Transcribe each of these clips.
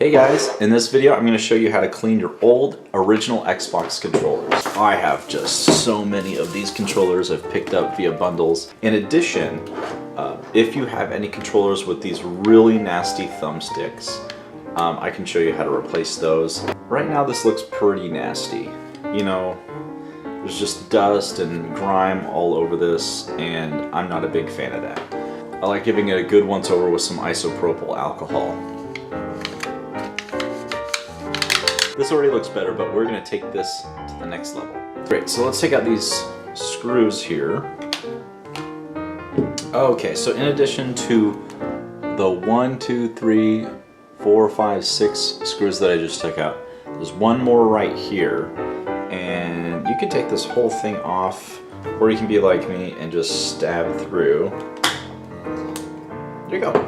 Hey guys, in this video I'm going to show you how to clean your old original Xbox controllers. I have just so many of these controllers I've picked up via bundles. In addition, if you have any controllers with these really nasty thumbsticks, I can show you how to replace those. Right now this looks pretty nasty. You know, there's just dust and grime all over this, and I'm not a big fan of that. I like giving it a good once over with some isopropyl alcohol. This already looks better, but we're going to take this to the next level. Great, so let's take out these screws here. Okay, so in addition to the 1, 2, 3, 4, 5, 6 screws that I just took out, there's one more right here. And you can take this whole thing off, or you can be like me and just stab through. There you go.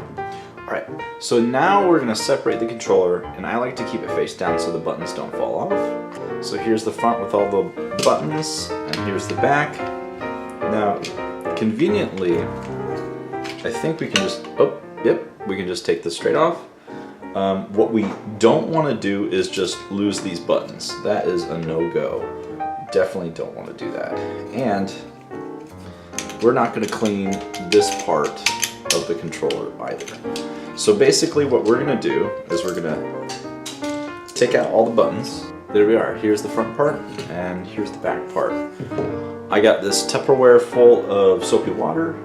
Alright, so now we're going to separate the controller, and I like to keep it face down so the buttons don't fall off. So here's the front with all the buttons, and here's the back. Now, conveniently, I think we can just, we can just take this straight off. What we don't want to do is just lose these buttons. That is a no-go. Definitely don't want to do that. And we're not going to clean this part of the controller either. So basically what we're going to do is we're going to take out all the buttons. There we are. Here's the front part and here's the back part. I got this Tupperware full of soapy water,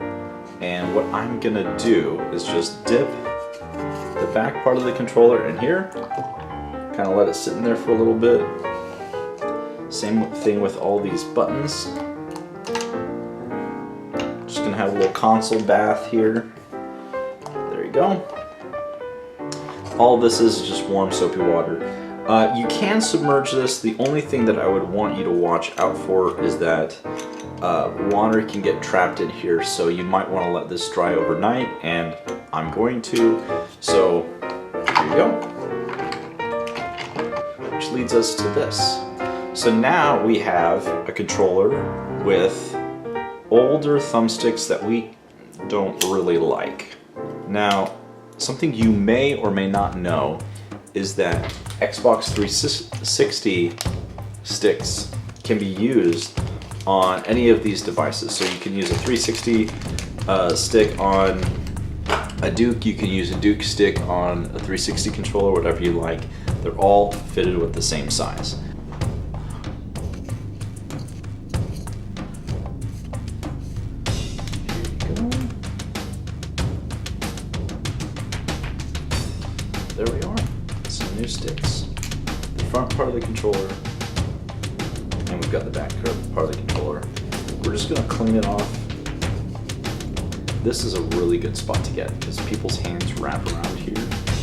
and what I'm going to do is just dip the back part of the controller in here, kind of let it sit in there for a little bit. Same thing with all these buttons. Just going to have a little console bath here. There you go. All this is just warm soapy water. You can submerge this. The only thing that I would want you to watch out for is that water can get trapped in here, so you might want to let this dry overnight, and I'm going to. So here you go. Which leads us to this. So now we have a controller with older thumbsticks that we don't really like. Now, something you may or may not know is that Xbox 360 sticks can be used on any of these devices. So you can use a 360 stick on a Duke, you can use a Duke stick on a 360 controller, whatever you like. They're all fitted with the same size. There we are, some new sticks. The front part of the controller, and we've got the back part of the controller. We're just gonna clean it off. This is a really good spot to get because people's hands wrap around here.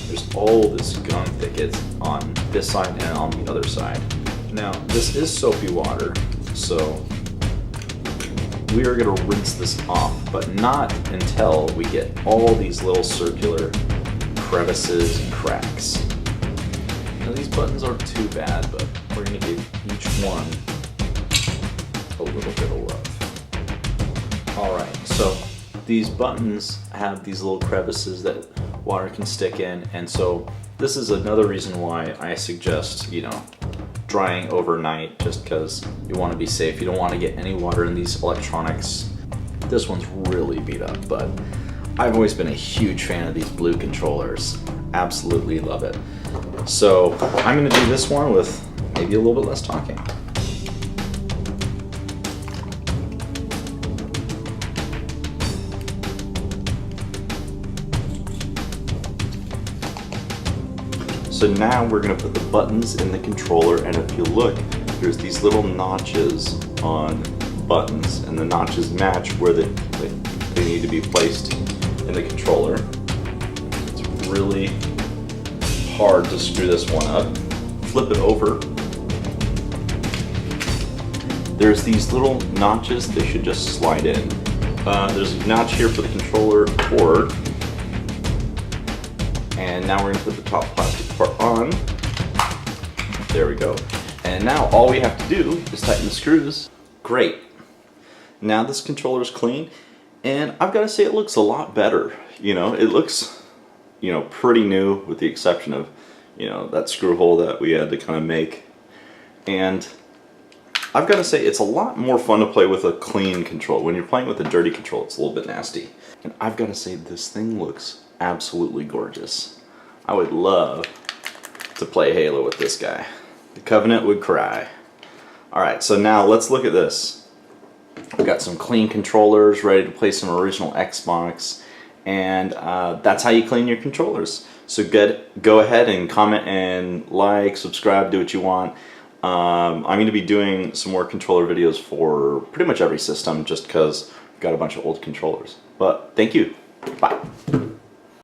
There's all this gunk that gets on this side and on the other side. Now, this is soapy water, so we are gonna rinse this off, but not until we get all these little circular crevices and cracks. Now these buttons aren't too bad, but we're going to give each one a little bit of love. Alright, so these buttons have these little crevices that water can stick in, and so this is another reason why I suggest, you know, drying overnight, just because you want to be safe. You don't want to get any water in these electronics. This one's really beat up, but I've always been a huge fan of these blue controllers. Absolutely love it. So I'm going to do this one with maybe a little bit less talking. So now we're going to put the buttons in the controller, and if you look, there's these little notches on buttons, and the notches match where they need to be placed in the controller. It's really hard to screw this one up. Flip it over. There's these little notches, they should just slide in. There's a notch here for the controller cord. And now we're going to put the top plastic part on. There we go. And now all we have to do is tighten the screws. Great. Now this controller is clean, and I've got to say it looks a lot better. You know, it looks, you know, pretty new with the exception of, you know, that screw hole that we had to kind of make. And I've got to say, it's a lot more fun to play with a clean control. When you're playing with a dirty control, it's a little bit nasty. And I've got to say, this thing looks absolutely gorgeous. I would love to play Halo with this guy. The Covenant would cry. Alright, so now let's look at this. I've got some clean controllers ready to play some original Xbox, and that's how you clean your controllers. So go ahead and comment and like, subscribe, do what you want. I'm going to be doing some more controller videos for pretty much every system just because I've got a bunch of old controllers. But thank you. Bye.